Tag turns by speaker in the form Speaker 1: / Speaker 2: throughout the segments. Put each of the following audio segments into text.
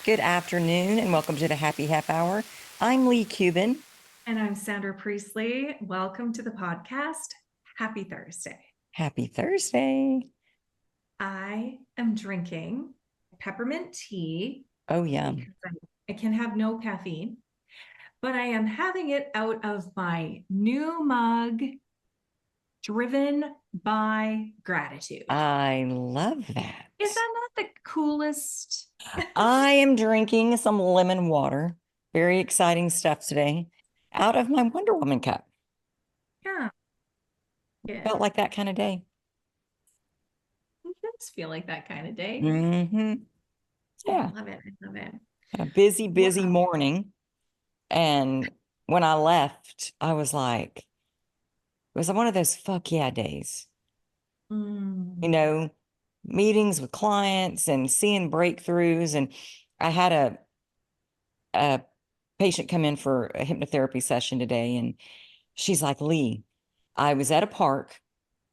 Speaker 1: Good afternoon and welcome to the Happy Half Hour. I'm Leigh Kubin.
Speaker 2: And I'm Sandra Priestley. Welcome to the podcast. Happy Thursday.
Speaker 1: Happy Thursday.
Speaker 2: I am drinking peppermint tea.
Speaker 1: Oh, yeah.
Speaker 2: Because I can have no caffeine, but I am having it out of my new mug, driven by gratitude.
Speaker 1: I love that.
Speaker 2: Is that not the coolest?
Speaker 1: I am drinking some lemon water. Very exciting stuff today out of my Wonder Woman cup.
Speaker 2: Yeah.
Speaker 1: Felt like that kind of day.
Speaker 2: It does feel like that kind of day.
Speaker 1: Mm-hmm. Yeah.
Speaker 2: I love it. I love it.
Speaker 1: A busy
Speaker 2: Wow.
Speaker 1: morning. And when I left, I was like, it was one of those fuck yeah days. You know, meetings with clients and seeing breakthroughs. And I had a patient come in for a hypnotherapy session today, and she's like, Leigh, I was at a park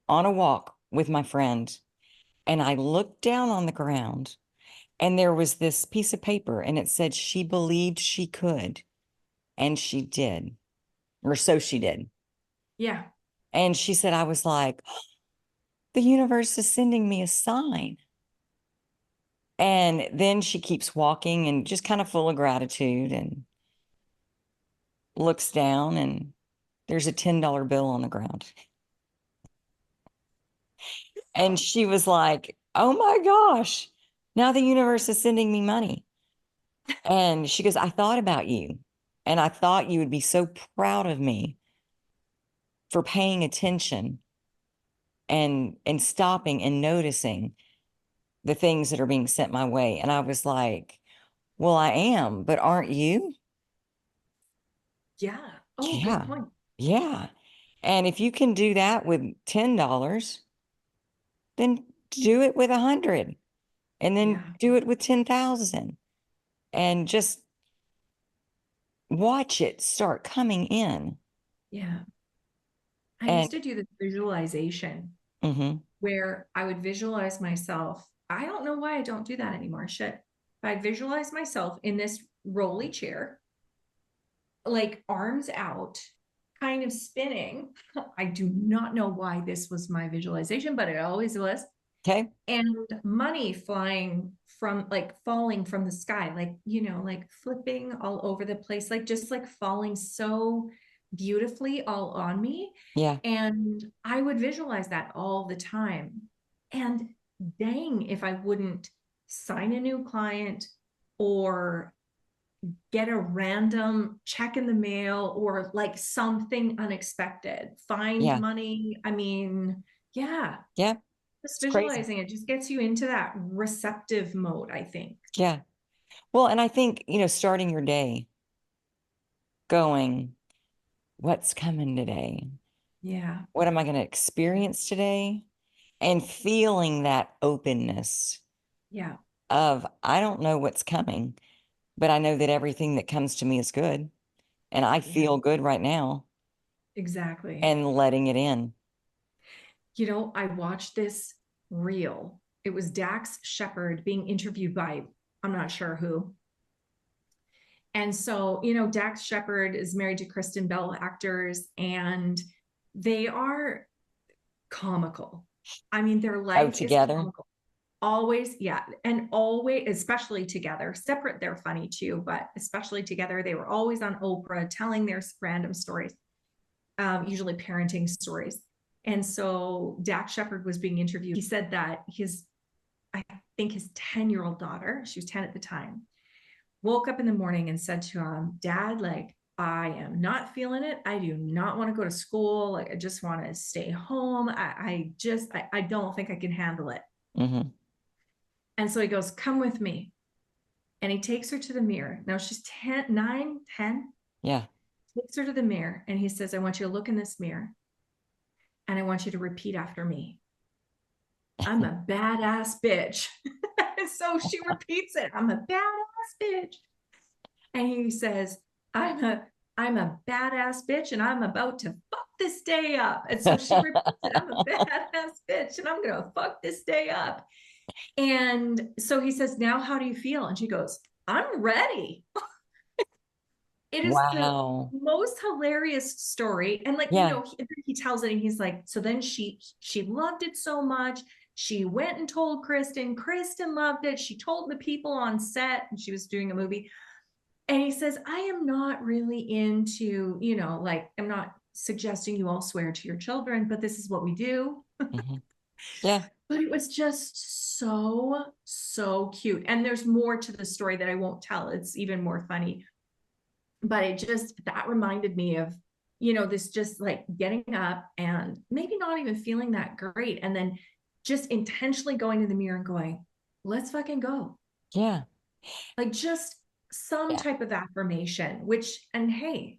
Speaker 1: on a walk with my friend, and I looked down on the ground, and there was this piece of paper, and it said she believed she could, and she did, or so she did.
Speaker 2: Yeah.
Speaker 1: And she said, I was like, the universe is sending me a sign. And then she keeps walking and just kind of full of gratitude and looks down, and there's a $10 bill on the ground. And she was like, oh my gosh, now the universe is sending me money. And she goes, I thought about you, and I thought you would be so proud of me for paying attention and stopping and noticing the things that are being sent my way. And I was like, well, I am, but aren't you?
Speaker 2: Yeah. Oh,
Speaker 1: Yeah.
Speaker 2: good point.
Speaker 1: Yeah. And if you can do that with $10, then do it with 100, and then
Speaker 2: Yeah.
Speaker 1: do it with 10,000, and just watch it start coming in.
Speaker 2: Yeah. I
Speaker 1: And
Speaker 2: used to do this visualization where I would visualize myself. I don't know why I don't do that anymore. Shit. I visualize myself in this rolly chair, like arms out, kind of spinning. I do not know why this was my visualization, but it always was.
Speaker 1: okay.
Speaker 2: And money flying from, like, falling from the sky, like, like flipping all over the place, like just like falling so beautifully all on me.
Speaker 1: Yeah.
Speaker 2: And I would visualize that all the time. And dang, if I wouldn't sign a new client or get a random check in the mail or like something unexpected, find
Speaker 1: Yeah.
Speaker 2: money. I mean, yeah,
Speaker 1: Yeah.
Speaker 2: just
Speaker 1: It's crazy.
Speaker 2: visualizing it just gets you into that receptive mode, I think.
Speaker 1: Yeah. Well, and I think, starting your day going, what's coming today?
Speaker 2: Yeah.
Speaker 1: What am I going to experience today? And feeling that openness
Speaker 2: Yeah.
Speaker 1: of, I don't know what's coming, but I know that everything that comes to me is good. And I feel good right now,
Speaker 2: Exactly.
Speaker 1: and letting it in.
Speaker 2: I watched this reel. It was Dax Shepard being interviewed by, I'm not sure who. And so, Dax Shepard is married to Kristen Bell actors, and they are comical. I mean, their life is
Speaker 1: Together.
Speaker 2: comical. Always, yeah. And always, especially together. Separate, they're funny too, but especially together, they were always on Oprah telling their random stories, usually parenting stories. And so Dax Shepard was being interviewed. He said that I think his 10-year-old daughter, she was 10 at the time, woke up in the morning and said to him, Dad, like, I am not feeling it. I do not want to go to school. Like, I just want to stay home. I don't think I can handle it. And so he goes, come with me. And he takes her to the mirror. Now she's 10, 9, 10.
Speaker 1: Yeah.
Speaker 2: Takes her to the mirror. And he says, I want you to look in this mirror. And I want you to repeat after me. I'm a badass bitch. So she repeats it. I'm a badass bitch. And he says, I'm a badass bitch, and I'm about to fuck this day up. And so she repeats it, I'm a badass bitch, and I'm gonna fuck this day up. And so he says, now how do you feel? And she goes, I'm ready. It is the
Speaker 1: Wow.
Speaker 2: most hilarious story. And like,
Speaker 1: Yeah.
Speaker 2: he tells it and he's like, so then she loved it so much. She went and told Kristen. Kristen loved it. She told the people on set, and she was doing a movie. And he says, I am not really into, like, I'm not suggesting you all swear to your children, but this is what we do.
Speaker 1: Hmm. Yeah.
Speaker 2: But it was just so, so cute. And there's more to the story that I won't tell. It's even more funny. But that reminded me of, this just like getting up and maybe not even feeling that great. And then just intentionally going to the mirror and going, let's fucking go.
Speaker 1: Yeah.
Speaker 2: Like just some
Speaker 1: Yeah.
Speaker 2: type of affirmation, and hey,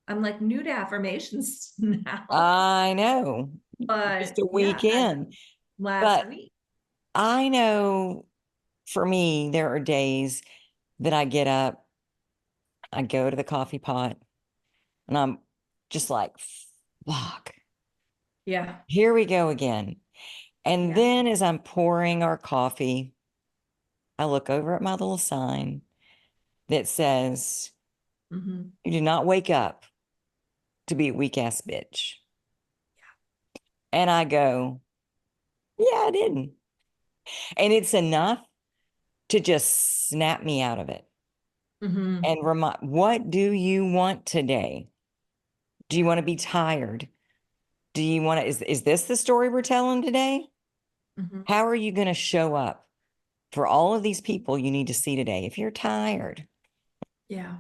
Speaker 2: I'm like new to affirmations now,
Speaker 1: I know.
Speaker 2: but
Speaker 1: Just a
Speaker 2: yeah, as
Speaker 1: weekend.
Speaker 2: last
Speaker 1: But
Speaker 2: week.
Speaker 1: I know for me, there are days that I get up, I go to the coffee pot, and I'm just like, fuck,
Speaker 2: Yeah.
Speaker 1: here we go again. And
Speaker 2: Yeah.
Speaker 1: then as I'm pouring our coffee, I look over at my little sign that says,
Speaker 2: Mm-hmm.
Speaker 1: you do not wake up to be a weak ass bitch. And I go, yeah, I didn't. And it's enough to just snap me out of it
Speaker 2: Mm-hmm.
Speaker 1: and remind, what do you want today? Do you want to be tired? Do you want to, is this the story we're telling today?
Speaker 2: Mm-hmm.
Speaker 1: How are you going to show up for all of these people you need to see today if you're tired
Speaker 2: Yeah.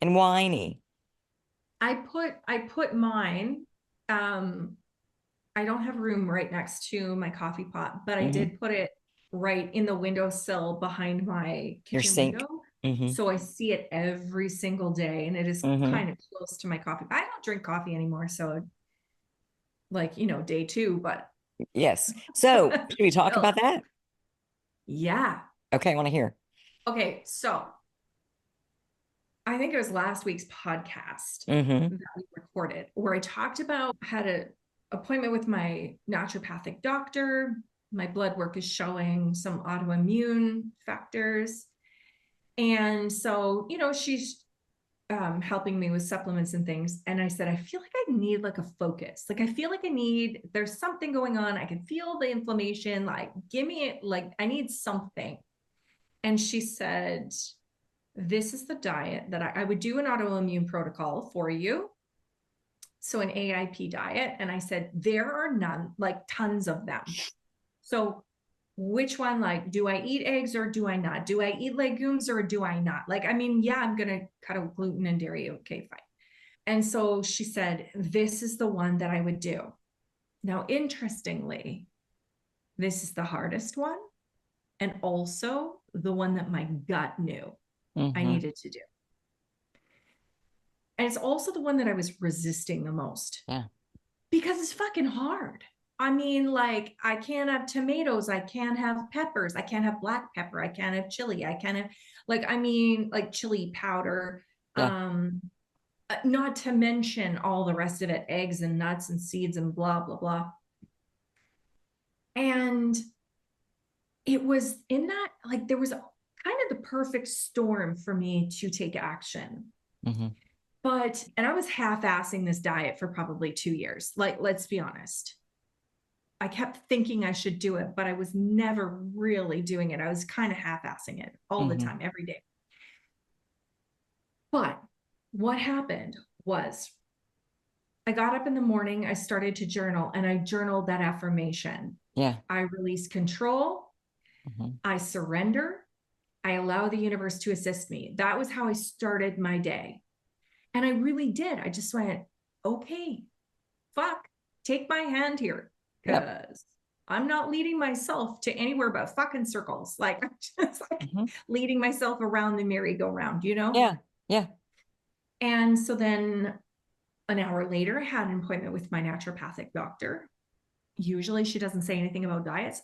Speaker 1: and whiny?
Speaker 2: I put mine, um, I don't have room right next to my coffee pot, but I
Speaker 1: Hmm.
Speaker 2: did put it right in the windowsill behind my
Speaker 1: Your
Speaker 2: kitchen
Speaker 1: sink.
Speaker 2: window.
Speaker 1: Hmm.
Speaker 2: So I see it every single day and it is
Speaker 1: Hmm.
Speaker 2: kind of close to my coffee. I don't drink coffee anymore. So like, day two, but
Speaker 1: Yes. So should we talk
Speaker 2: still.
Speaker 1: about that?
Speaker 2: Yeah.
Speaker 1: Okay, I want to hear.
Speaker 2: Okay. So I think it was last week's podcast
Speaker 1: Hmm.
Speaker 2: that we recorded where I talked about had an appointment with my naturopathic doctor. My blood work is showing some autoimmune factors. And so, she's helping me with supplements and things. And I said, I feel like I need like a focus. Like, I feel like there's something going on. I can feel the inflammation. Like, give me it. Like, I need something. And she said, this is the diet that I would do an autoimmune protocol for you. So an AIP diet. And I said, there are none, like tons of them. So which one, like, do I eat eggs or do I not? Do I eat legumes or do I not? Like, I mean, yeah, I'm going to cut out gluten and dairy. Okay, fine. And so she said, this is the one that I would do. Now, interestingly, this is the hardest one. And also the one that my gut knew I
Speaker 1: Hmm.
Speaker 2: needed to do. And it's also the one that I was resisting the most
Speaker 1: Yeah.
Speaker 2: because it's fucking hard. I mean, like, I can't have tomatoes. I can't have peppers. I can't have black pepper. I can't have chili. I can't have, like chili powder.
Speaker 1: Yeah.
Speaker 2: Not to mention all the rest of it, eggs and nuts and seeds and blah, blah, blah. And it was in that, like, there was kind of the perfect storm for me to take action.
Speaker 1: Hmm.
Speaker 2: And I was half-assing this diet for probably 2 years. Like, let's be honest. I kept thinking I should do it, but I was never really doing it. I was kind of half-assing it all the
Speaker 1: Hmm.
Speaker 2: time, every day. But what happened was I got up in the morning, I started to journal, and I journaled that affirmation.
Speaker 1: Yeah.
Speaker 2: I release control,
Speaker 1: Hmm.
Speaker 2: I surrender, I allow the universe to assist me. That was how I started my day. And I really did. I just went, okay, fuck, take my hand here
Speaker 1: Yep.
Speaker 2: because I'm not leading myself to anywhere but fucking circles. Like, I'm just like
Speaker 1: Hmm.
Speaker 2: leading myself around the merry-go-round.
Speaker 1: Yeah. Yeah.
Speaker 2: And so then an hour later, I had an appointment with my naturopathic doctor. Usually she doesn't say anything about diets,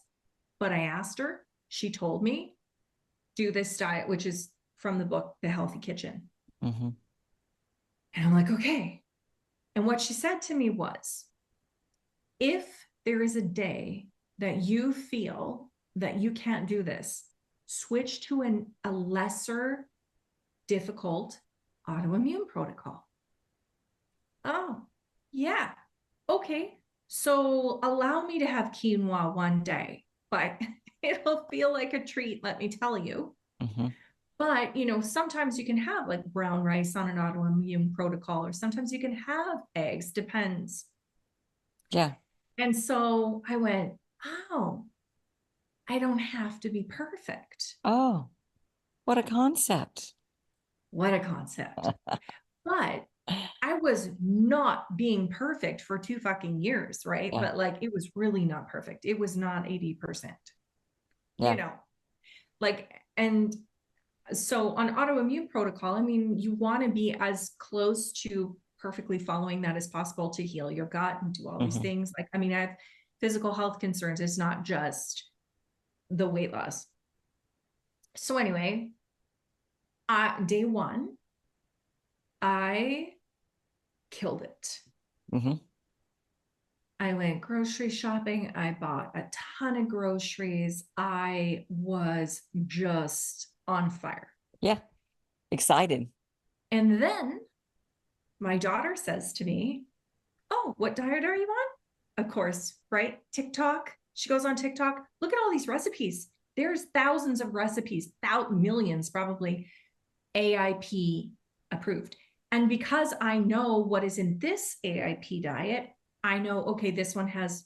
Speaker 2: but I asked her. She told me, do this diet, which is from the book, The Healthy Kitchen.
Speaker 1: Hmm.
Speaker 2: And I'm like, okay. And what she said to me was, if there is a day that you feel that you can't do this, switch to a lesser difficult autoimmune protocol. Oh, yeah. Okay. So allow me to have quinoa one day, but it'll feel like a treat, let me tell you.
Speaker 1: Mm-hmm.
Speaker 2: But, sometimes you can have like brown rice on an autoimmune protocol, or sometimes you can have eggs, depends.
Speaker 1: Yeah.
Speaker 2: And so I went, oh, I don't have to be perfect.
Speaker 1: Oh, what a concept.
Speaker 2: What a concept. But I was not being perfect for 2 fucking years, right?
Speaker 1: Yeah.
Speaker 2: But like it was really not perfect. It was not 80%, you
Speaker 1: Yeah.
Speaker 2: know, like, and so on autoimmune protocol, I mean, you want to be as close to perfectly following that as possible to heal your gut and do all these
Speaker 1: Mm-hmm.
Speaker 2: things. Like, I mean, I have physical health concerns. It's not just the weight loss. So anyway, day one, I killed it.
Speaker 1: Mm-hmm.
Speaker 2: I went grocery shopping. I bought a ton of groceries. I was just on fire.
Speaker 1: Yeah. Excited.
Speaker 2: And then my daughter says to me, oh, what diet are you on? Of course, right? TikTok. She goes on TikTok. Look at all these recipes. There's thousands of recipes, millions probably, AIP approved. And because I know what is in this AIP diet, I know, okay, this one has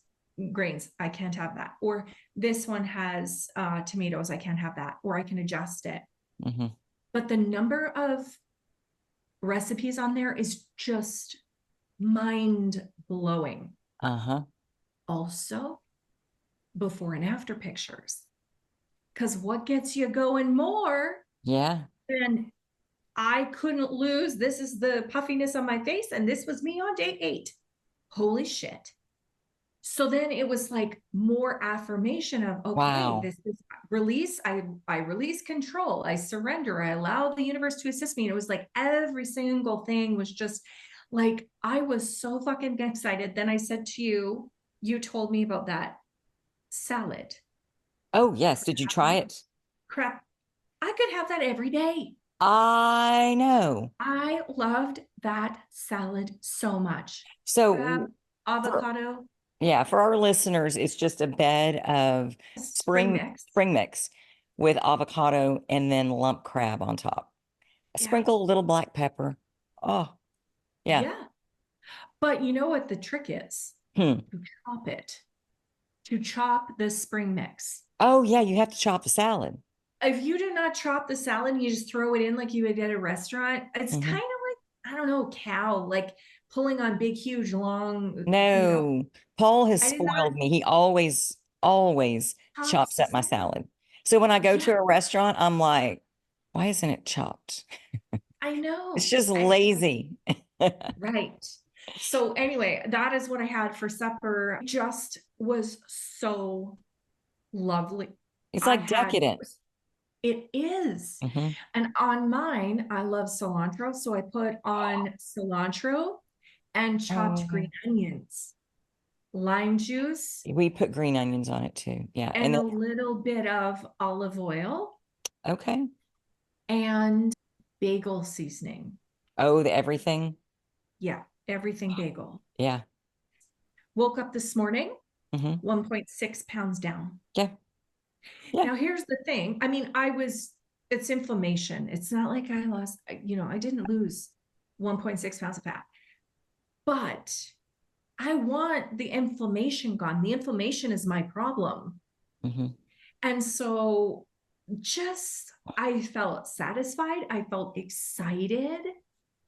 Speaker 2: grains. I can't have that. Or this one has tomatoes. I can't have that. Or I can adjust it.
Speaker 1: Mm-hmm.
Speaker 2: But the number of recipes on there is just mind blowing.
Speaker 1: Uh-huh.
Speaker 2: Also, before and after pictures. Because what gets you going more
Speaker 1: Yeah.
Speaker 2: than I couldn't lose? This is the puffiness on my face, and this was me on day 8. Holy shit. So then it was like more affirmation of, okay,
Speaker 1: Wow.
Speaker 2: this is release. I release control. I surrender. I allow the universe to assist me. And it was like every single thing was just like, I was so fucking excited. Then I said to you, you told me about that salad.
Speaker 1: Oh, yes. Did you try it?
Speaker 2: Crap. I could have that every day.
Speaker 1: I know.
Speaker 2: I loved that salad so much. Crab,
Speaker 1: So for
Speaker 2: avocado,
Speaker 1: yeah, for our listeners, it's just a bed of
Speaker 2: spring mix.
Speaker 1: spring mix with avocado and then lump crab on top.
Speaker 2: Yeah.
Speaker 1: Sprinkle a little black pepper. Oh, yeah.
Speaker 2: Yeah. But you know what the trick is?
Speaker 1: Hmm.
Speaker 2: To chop it, to chop the spring mix.
Speaker 1: Oh, yeah, you have to chop the salad.
Speaker 2: If you do not chop the salad and you just throw it in like you would at a restaurant, it's
Speaker 1: Hmm.
Speaker 2: kind of like, I don't know, cow, like pulling on big, huge, long,
Speaker 1: No, Paul has
Speaker 2: I did not
Speaker 1: spoiled me. He always
Speaker 2: chops
Speaker 1: chops
Speaker 2: the
Speaker 1: up my
Speaker 2: salad.
Speaker 1: salad. So when I go
Speaker 2: Yeah,
Speaker 1: to a restaurant, I'm like, why isn't it chopped?
Speaker 2: I
Speaker 1: It's
Speaker 2: know.
Speaker 1: just lazy.
Speaker 2: Right. So anyway, that is what I had for supper. It just was so lovely.
Speaker 1: It's
Speaker 2: I
Speaker 1: like
Speaker 2: had,
Speaker 1: decadent.
Speaker 2: it is.
Speaker 1: Hmm.
Speaker 2: And on mine, I love cilantro. So I put on cilantro and chopped green
Speaker 1: Oh,
Speaker 2: onions, lime juice,
Speaker 1: we put green onions on it too. Yeah. And
Speaker 2: and
Speaker 1: then,
Speaker 2: a little bit of olive oil
Speaker 1: okay.
Speaker 2: and bagel seasoning.
Speaker 1: Oh, the everything.
Speaker 2: Yeah, everything bagel.
Speaker 1: Yeah.
Speaker 2: Woke up this morning,
Speaker 1: Hmm.
Speaker 2: 1.6 pounds down.
Speaker 1: Yeah. Yeah.
Speaker 2: Now, here's the thing. I mean, it's inflammation. It's not like I lost, I didn't lose 1.6 pounds of fat, but I want the inflammation gone. The inflammation is my problem.
Speaker 1: Hmm.
Speaker 2: And so I felt satisfied. I felt excited.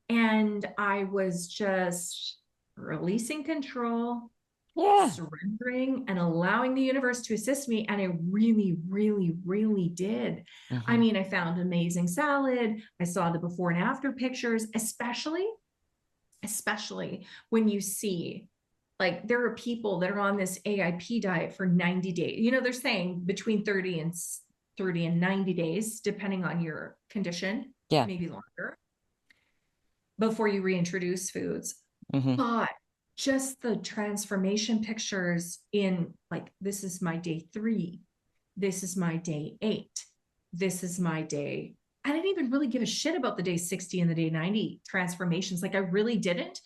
Speaker 2: And I was just releasing control,
Speaker 1: Yeah.
Speaker 2: surrendering, and allowing the universe to assist me. And it really, really, really did. I
Speaker 1: Hmm.
Speaker 2: mean, I found amazing salad. I saw the before and after pictures, especially when you see, like, there are people that are on this AIP diet for 90 days. They're saying between 30 and 90 days, depending on your condition,
Speaker 1: Yeah.
Speaker 2: maybe longer, before you reintroduce foods.
Speaker 1: Hmm.
Speaker 2: But just the transformation pictures in, like, this is my day 3, this is my day 8, this is my day. I didn't even really give a shit about the day 60 and the day 90 transformations. Like I really didn't,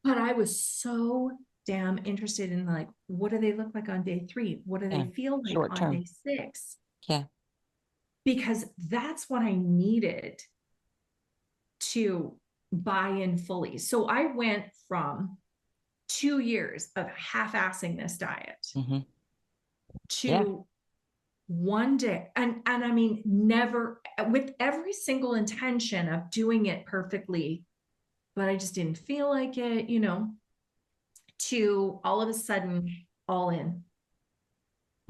Speaker 2: but I was so damn interested in like, what do they look like on day 3? What do
Speaker 1: Yeah.
Speaker 2: they feel like
Speaker 1: Short
Speaker 2: on
Speaker 1: term.
Speaker 2: day 6?
Speaker 1: Yeah.
Speaker 2: Because that's what I needed to buy in fully. So I went from 2 years of half-assing this diet
Speaker 1: Mm-hmm. Yeah.
Speaker 2: to one day, and I mean, never, with every single intention of doing it perfectly, but I just didn't feel like it, to all of a sudden all in.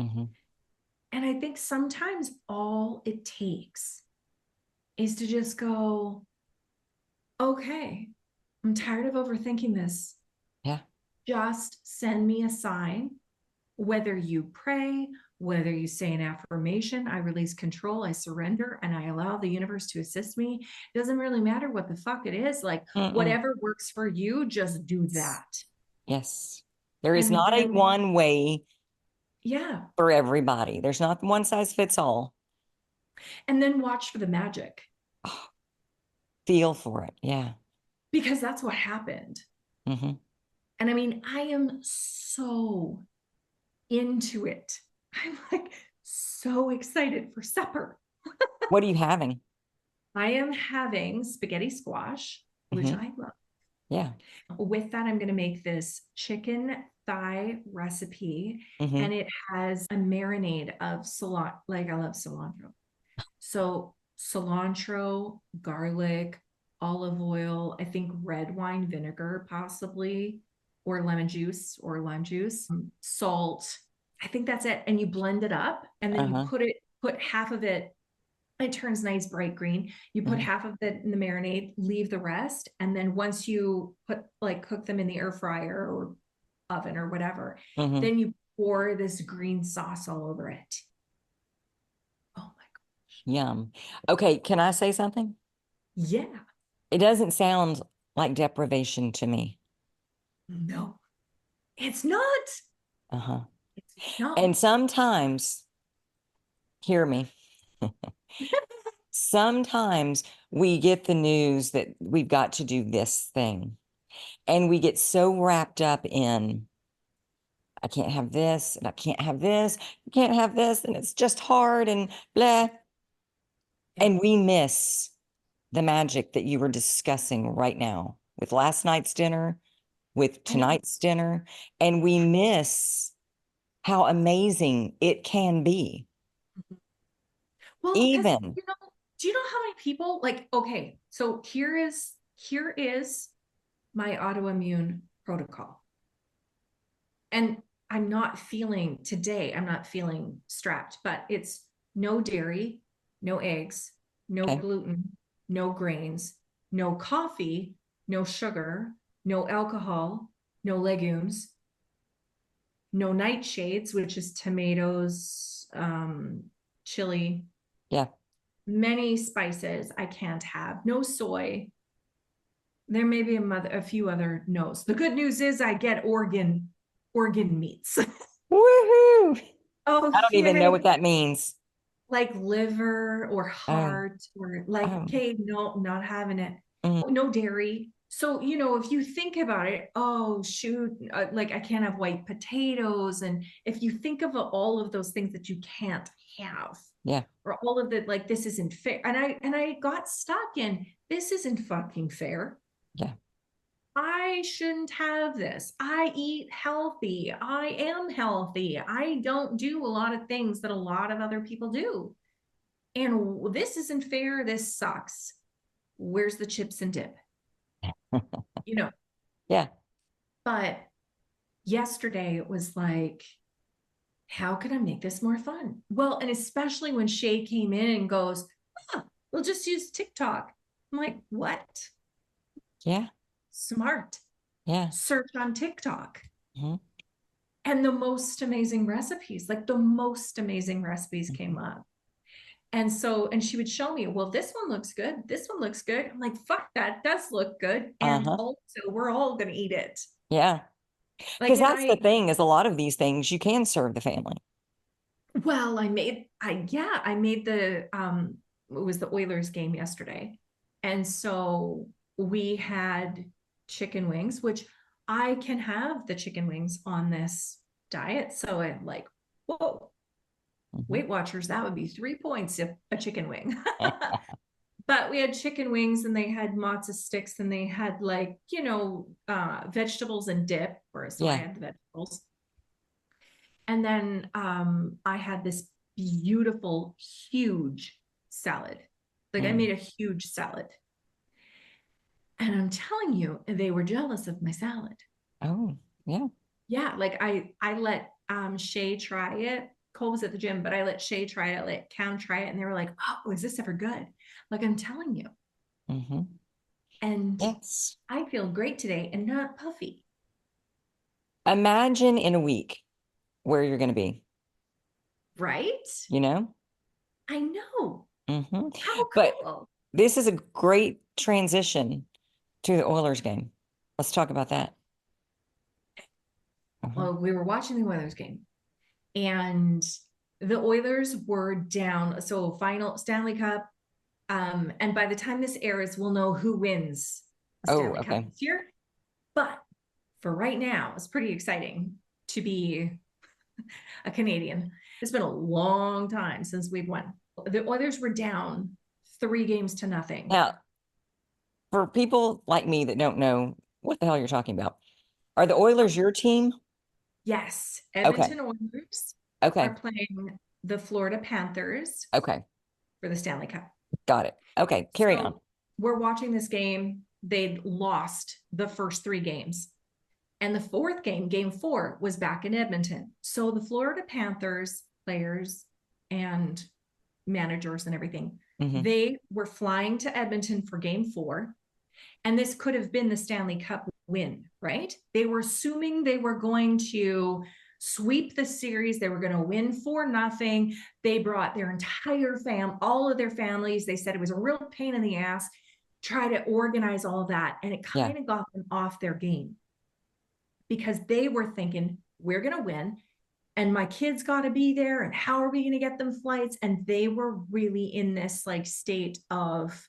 Speaker 1: Mm-hmm.
Speaker 2: And I think sometimes all it takes is to just go, okay, I'm tired of overthinking this.
Speaker 1: Yeah.
Speaker 2: Just send me a sign, whether you pray, whether you say an affirmation, I release control, I surrender, and I allow the universe to assist me. It doesn't really matter what the fuck it is. Like,
Speaker 1: Mm-mm.
Speaker 2: whatever works for you, just do that.
Speaker 1: Yes. There is
Speaker 2: And
Speaker 1: not a
Speaker 2: then,
Speaker 1: one way
Speaker 2: yeah.
Speaker 1: for everybody. There's not one size fits all.
Speaker 2: And then watch for the magic,
Speaker 1: Oh, feel for it. Yeah.
Speaker 2: because that's what happened.
Speaker 1: Mm-hmm.
Speaker 2: And I mean, I am so into it. I'm like so excited for supper.
Speaker 1: What are you having?
Speaker 2: I am having spaghetti squash, which
Speaker 1: Mm-hmm.
Speaker 2: I love.
Speaker 1: Yeah.
Speaker 2: With that, I'm going to make this chicken thigh recipe,
Speaker 1: Mm-hmm.
Speaker 2: and it has a marinade of cilantro. Like I love cilantro. So cilantro, garlic, olive oil, I think red wine vinegar, possibly, or lemon juice or lime juice, salt. I think that's it. And you blend it up, and then you
Speaker 1: Uh-huh.
Speaker 2: put half of it, it turns nice bright green. You put
Speaker 1: Mm-hmm.
Speaker 2: half of it in the marinade, leave the rest, and then once you cook them in the air fryer or oven or whatever,
Speaker 1: Mm-hmm.
Speaker 2: then you pour this green sauce all over it. Oh my gosh.
Speaker 1: Yum. Okay, can I say something?
Speaker 2: Yeah.
Speaker 1: It doesn't sound like deprivation to me.
Speaker 2: No, it's not.
Speaker 1: Uh-huh.
Speaker 2: It's not.
Speaker 1: And sometimes, hear me, sometimes we get the news that we've got to do this thing, and we get so wrapped up in, I can't have this, and I can't have this, you can't have this, and it's just hard and blah.
Speaker 2: Yeah.
Speaker 1: And we miss the magic that you were discussing right now with last night's dinner, with
Speaker 2: I know.
Speaker 1: tonight's dinner, and we miss how amazing it can be.
Speaker 2: Well, because
Speaker 1: Even,
Speaker 2: do you know how many people like, okay, so here is my autoimmune protocol. And I'm not feeling today, I'm not feeling strapped, but it's no dairy, no eggs, no
Speaker 1: okay,
Speaker 2: gluten, no grains, no coffee, no sugar, no alcohol, no legumes, no nightshades, which is tomatoes, chili,
Speaker 1: yeah,
Speaker 2: many spices I can't have, no soy. There may be a few other no's. The good news is I get organ meats.
Speaker 1: woohoo!
Speaker 2: Oh,
Speaker 1: I don't even know what
Speaker 2: yay.
Speaker 1: that means.
Speaker 2: Like liver or
Speaker 1: Oh,
Speaker 2: heart or like,
Speaker 1: oh,
Speaker 2: okay, no, not having it.
Speaker 1: mm,
Speaker 2: No dairy. So, if you think about it, oh, shoot, like I can't have white potatoes. And if you think of all of those things that you can't have,
Speaker 1: yeah,
Speaker 2: or all of the, like, this isn't fair. And I got stuck in, this isn't fucking fair.
Speaker 1: yeah,
Speaker 2: I shouldn't have this. I eat healthy. I am healthy. I don't do a lot of things that a lot of other people do. And this isn't fair. This sucks. Where's the chips and dip? You know,
Speaker 1: yeah,
Speaker 2: but yesterday it was like, how can I make this more fun? Well, and especially when Shay came in and goes, we'll just use TikTok. I'm like, what?
Speaker 1: yeah,
Speaker 2: Smart.
Speaker 1: yeah.
Speaker 2: Search on TikTok.
Speaker 1: Mhm,
Speaker 2: And the most amazing recipes, like the most amazing recipes
Speaker 1: mhm.
Speaker 2: came up. And she would show me, well, this one looks good. This one looks good. I'm like, fuck, that does look good. And
Speaker 1: Uh-huh.
Speaker 2: also, we're all going to eat it.
Speaker 1: Yeah.
Speaker 2: Like,
Speaker 1: Because
Speaker 2: and
Speaker 1: that's the
Speaker 2: I,
Speaker 1: thing is a lot of these things you can serve the family.
Speaker 2: Well, I made it was the Oilers game yesterday. And so we had chicken wings, which I can have the chicken wings on this diet. So I'm like, whoa,
Speaker 1: Mhm.
Speaker 2: Weight Watchers, that would be 3 points if a chicken wing. But we had chicken wings and they had matzo sticks and they had like, vegetables and dip, or so I
Speaker 1: Yeah.
Speaker 2: had the vegetables. And then I had this beautiful, huge salad. Like I
Speaker 1: Mm.
Speaker 2: made a huge salad. And I'm telling you, they were jealous of my salad.
Speaker 1: Oh, yeah.
Speaker 2: Yeah, like I let Shay try it. Cole was at the gym, but I let Shay try it, let Cam try it, and they were like, "Oh, is this ever good?" Like I'm telling you.
Speaker 1: Hmm.
Speaker 2: And
Speaker 1: Yes.
Speaker 2: I feel great today and not puffy,
Speaker 1: Imagine in a week where you're going to be,
Speaker 2: right?
Speaker 1: you know?
Speaker 2: I know.
Speaker 1: Hmm.
Speaker 2: How
Speaker 1: But
Speaker 2: cool.
Speaker 1: this is a great transition to the Oilers game. Let's talk about that. Uh-huh.
Speaker 2: Well, we were watching the Oilers game and the Oilers were down. So final Stanley Cup. And by the time this airs, we'll know who wins the
Speaker 1: Oh,
Speaker 2: Stanley Cup
Speaker 1: okay.
Speaker 2: this year. But for right now, it's pretty exciting to be a Canadian. It's been a long time since we've won. The Oilers were down 3 games to nothing.
Speaker 1: Now, for people like me that don't know what the hell you're talking about, are the Oilers your team?
Speaker 2: Yes,
Speaker 1: Okay.
Speaker 2: Edmonton Oilers are
Speaker 1: Okay.
Speaker 2: playing the Florida Panthers
Speaker 1: Okay.
Speaker 2: for the Stanley Cup.
Speaker 1: Got it. Okay. Carry on.
Speaker 2: So we're watching this game. They'd lost the first 3 games. And the fourth game, game 4, was back in Edmonton. So the Florida Panthers players and managers and everything,
Speaker 1: Hmm.
Speaker 2: they were flying to Edmonton for game 4. And this could have been the Stanley Cup win, right? They were assuming they were going to sweep the series. They were going to win 4-0. They brought their entire all of their families. They said it was a real pain in the ass, try to organize all that. And it
Speaker 1: Yeah.
Speaker 2: kind of got them off their game because they were thinking, we're going to win and my kids got to be there. And how are we going to get them flights? And they were really in this like state of,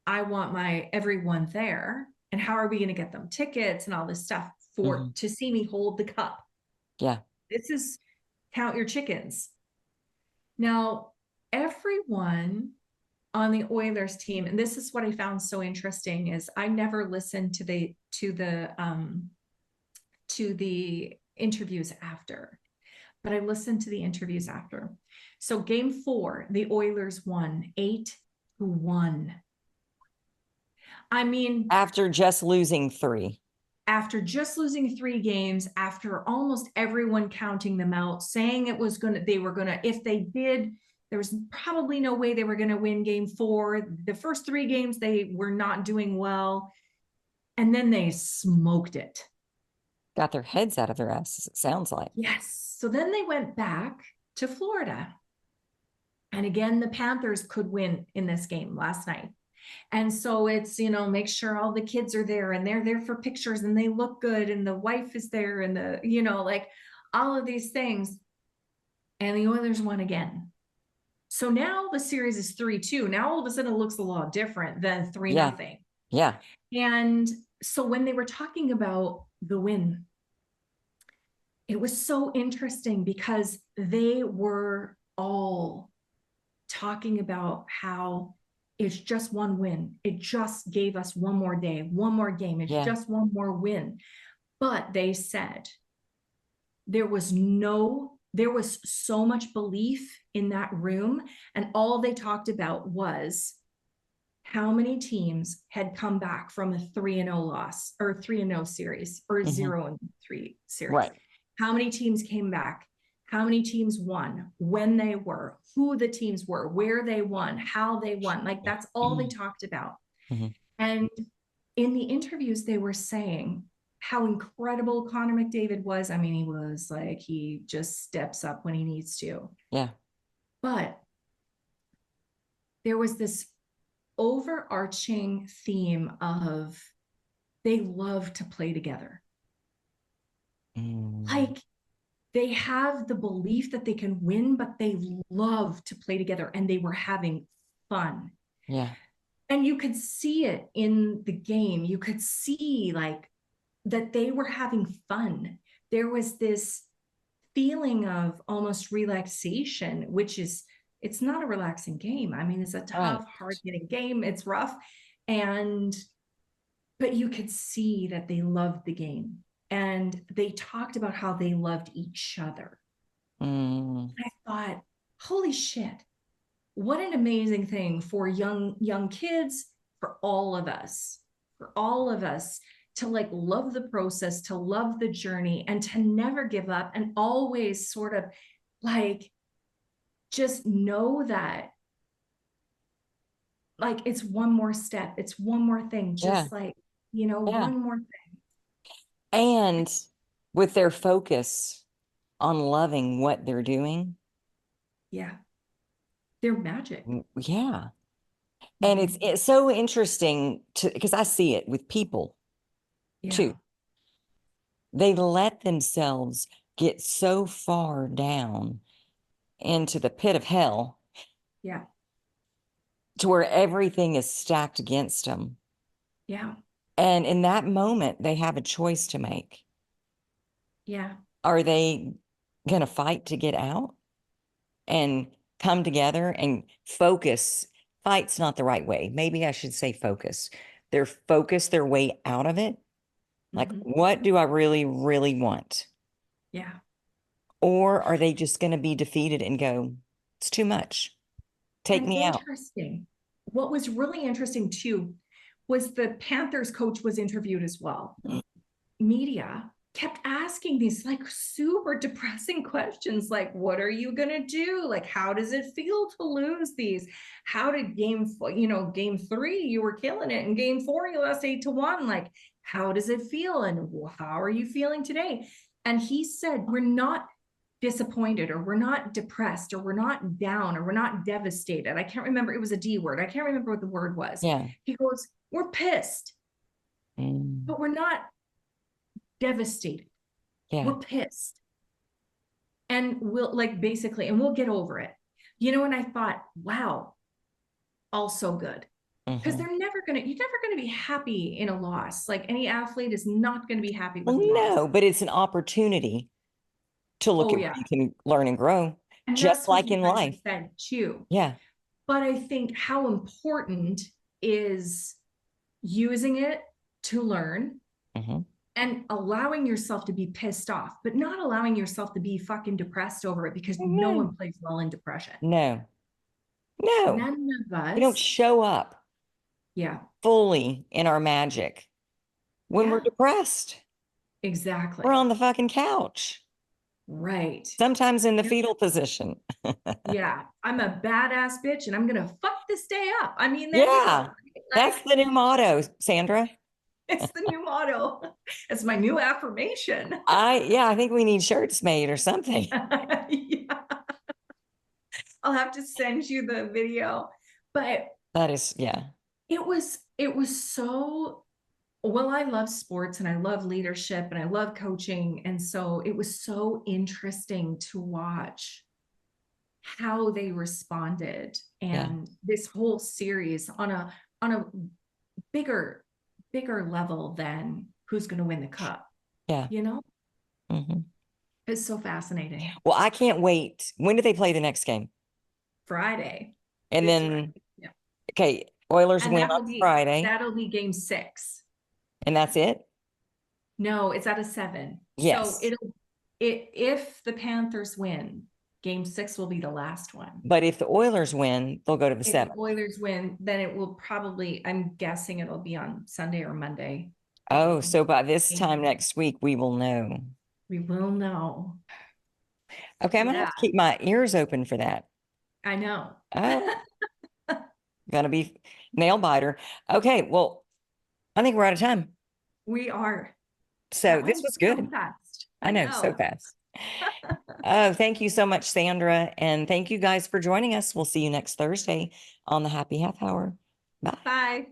Speaker 2: I want my everyone there. And how are we going to get them tickets and all this stuff
Speaker 1: Hmm.
Speaker 2: to see me hold the cup?
Speaker 1: Yeah.
Speaker 2: This is count your chickens. Now, everyone on the Oilers team, and this is what I found so interesting, is I never listened to the interviews after, but I listened to the interviews after. So game 4, the Oilers won 8-1. I mean,
Speaker 1: After just losing 3.
Speaker 2: after just losing 3 games, after almost everyone counting them out, saying they were gonna, if they did, there was probably no way they were gonna win game 4. The first 3 games, they were not doing well. And then they smoked it.
Speaker 1: Got their heads out of their asses, it sounds like.
Speaker 2: Yes. So then they went back to Florida. And again, the Panthers could win in this game last night. And so it's, make sure all the kids are there and they're there for pictures and they look good and the wife is there and like all of these things. And the Oilers won again. So now the series is 3-2. Now all of a sudden it looks a lot different than 3
Speaker 1: Yeah.
Speaker 2: nothing.
Speaker 1: Yeah.
Speaker 2: And so when they were talking about the win, it was so interesting because they were all talking about how it's just one win. It just gave us one more day, one more game. It's
Speaker 1: Yeah.
Speaker 2: just one more win. But they said there was so much belief in that room. And all they talked about was how many teams had come back from a 3-0 loss or 3-0 series or
Speaker 1: Hmm.
Speaker 2: 0-3 series.
Speaker 1: Right.
Speaker 2: How many teams came back? How many teams won, when they were, who the teams were, where they won, how they won. Like that's all they talked about.
Speaker 1: Hmm.
Speaker 2: And in the interviews, they were saying how incredible Connor McDavid was. I mean, he just steps up when he needs to.
Speaker 1: Yeah.
Speaker 2: But there was this overarching theme of they love to play together.
Speaker 1: Mm.
Speaker 2: Like they have the belief that they can win, but they love to play together and they were having fun.
Speaker 1: Yeah.
Speaker 2: And you could see it in the game. You could see like that they were having fun. There was this feeling of almost relaxation, which is, it's not a relaxing game. I mean, it's a
Speaker 1: Right.
Speaker 2: tough, hard hitting game. It's rough. And, but you could see that they loved the game. And they talked about how they loved each other.
Speaker 1: Mm.
Speaker 2: I thought, holy shit, what an amazing thing for young kids, for all of us to like love the process, to love the journey, and to never give up, and always sort of like just know that like it's one more step, it's one more thing,
Speaker 1: Yeah.
Speaker 2: just like, you know,
Speaker 1: Yeah.
Speaker 2: one more thing.
Speaker 1: And with their focus on loving what they're doing.
Speaker 2: Yeah, they're magic.
Speaker 1: Yeah. And
Speaker 2: Mhm.
Speaker 1: it's so interesting to, because I see it with people
Speaker 2: Yeah,
Speaker 1: too. They let themselves get so far down into the pit of hell
Speaker 2: yeah,
Speaker 1: to where everything is stacked against them.
Speaker 2: yeah,
Speaker 1: And in that moment, they have a choice to make.
Speaker 2: yeah.
Speaker 1: Are they going to fight to get out and come together and focus? Fight's not the right way. Maybe I should say focus. They're focus their way out of it. Like,
Speaker 2: Mhm.
Speaker 1: what do I really, really want?
Speaker 2: Yeah.
Speaker 1: Or are they just going to be defeated and go, it's too much. Take
Speaker 2: And
Speaker 1: me out.
Speaker 2: interesting. What was really interesting too was the Panthers coach was interviewed as well. Media kept asking these like super depressing questions like, what are you going to do? Like, how does it feel to lose these? How did game 3 you were killing it, and game 4 you lost 8-1? Like, how does it feel, and how are you feeling today? And he said, we're not disappointed, or we're not depressed, or we're not down, or we're not devastated. I can't remember, it was a D word, I can't remember what the word was.
Speaker 1: Yeah.
Speaker 2: He goes, we're pissed,
Speaker 1: Mm.
Speaker 2: but we're not devastated.
Speaker 1: Yeah.
Speaker 2: We're pissed, and we'll like basically, and we'll get over it, and I thought, wow, also good, because
Speaker 1: Hmm.
Speaker 2: you're never gonna be happy in a loss. Like, any athlete is not going to be happy
Speaker 1: Well,
Speaker 2: with a loss.
Speaker 1: no, but it's an opportunity to look
Speaker 2: Oh
Speaker 1: at where
Speaker 2: yeah,
Speaker 1: you can learn and grow,
Speaker 2: and
Speaker 1: just
Speaker 2: that's what
Speaker 1: like
Speaker 2: you
Speaker 1: in
Speaker 2: guys have
Speaker 1: life.
Speaker 2: said too.
Speaker 1: Yeah.
Speaker 2: But I think how important is using it to learn,
Speaker 1: Hmm.
Speaker 2: and allowing yourself to be pissed off, but not allowing yourself to be fucking depressed over it, because no
Speaker 1: No,
Speaker 2: one plays well in depression.
Speaker 1: no, no.
Speaker 2: None of
Speaker 1: We don't
Speaker 2: us.
Speaker 1: show up
Speaker 2: Yeah.
Speaker 1: fully in our magic when we're
Speaker 2: Yeah.
Speaker 1: depressed. We're
Speaker 2: Exactly.
Speaker 1: on the fucking couch,
Speaker 2: Right.
Speaker 1: sometimes in the
Speaker 2: Yep.
Speaker 1: fetal position.
Speaker 2: Yeah. I'm a badass bitch and I'm gonna fuck this day up. I mean, there you go.
Speaker 1: Yeah, that's
Speaker 2: Like,
Speaker 1: the new motto, Sandra.
Speaker 2: it's the new motto. It's my new affirmation.
Speaker 1: Yeah, I think we need shirts made or something.
Speaker 2: Yeah. I'll have to send you the video. But
Speaker 1: That is, yeah,
Speaker 2: it was so, well, I love sports and I love leadership and I love coaching. And so it was so interesting to watch how they responded,
Speaker 1: yeah,
Speaker 2: and this whole series on a bigger level than who's going to win the cup,
Speaker 1: yeah.
Speaker 2: you know
Speaker 1: Hmm.
Speaker 2: it's so fascinating.
Speaker 1: Well, I can't wait. When do they play the next game?
Speaker 2: Friday,
Speaker 1: And
Speaker 2: this
Speaker 1: then,
Speaker 2: Friday. Yeah.
Speaker 1: okay, Oilers
Speaker 2: And
Speaker 1: win on Friday,
Speaker 2: that'll be game 6.
Speaker 1: and that's it?
Speaker 2: No, it's at a 7. So
Speaker 1: Yes.
Speaker 2: if the Panthers win, game 6 will be the last one.
Speaker 1: But if the Oilers win, they'll go to the
Speaker 2: If the
Speaker 1: 7th.
Speaker 2: Oilers win, then it will probably, I'm guessing it'll be on Sunday or Monday.
Speaker 1: Oh, so by this time
Speaker 2: Game.
Speaker 1: next week, we will know.
Speaker 2: We will know.
Speaker 1: Okay, I'm gonna have
Speaker 2: Yeah,
Speaker 1: to keep my ears open for that.
Speaker 2: I know.
Speaker 1: Oh, gonna be nail biter. Okay, well, I think we're out of time.
Speaker 2: We are.
Speaker 1: So
Speaker 2: That
Speaker 1: this
Speaker 2: went
Speaker 1: was
Speaker 2: so
Speaker 1: good.
Speaker 2: fast.
Speaker 1: I
Speaker 2: I
Speaker 1: know, so
Speaker 2: know.
Speaker 1: fast. Oh, thank you so much, Sandra. And thank you guys for joining us. We'll see you next Thursday on the Happy Half Hour. Bye.
Speaker 2: Bye.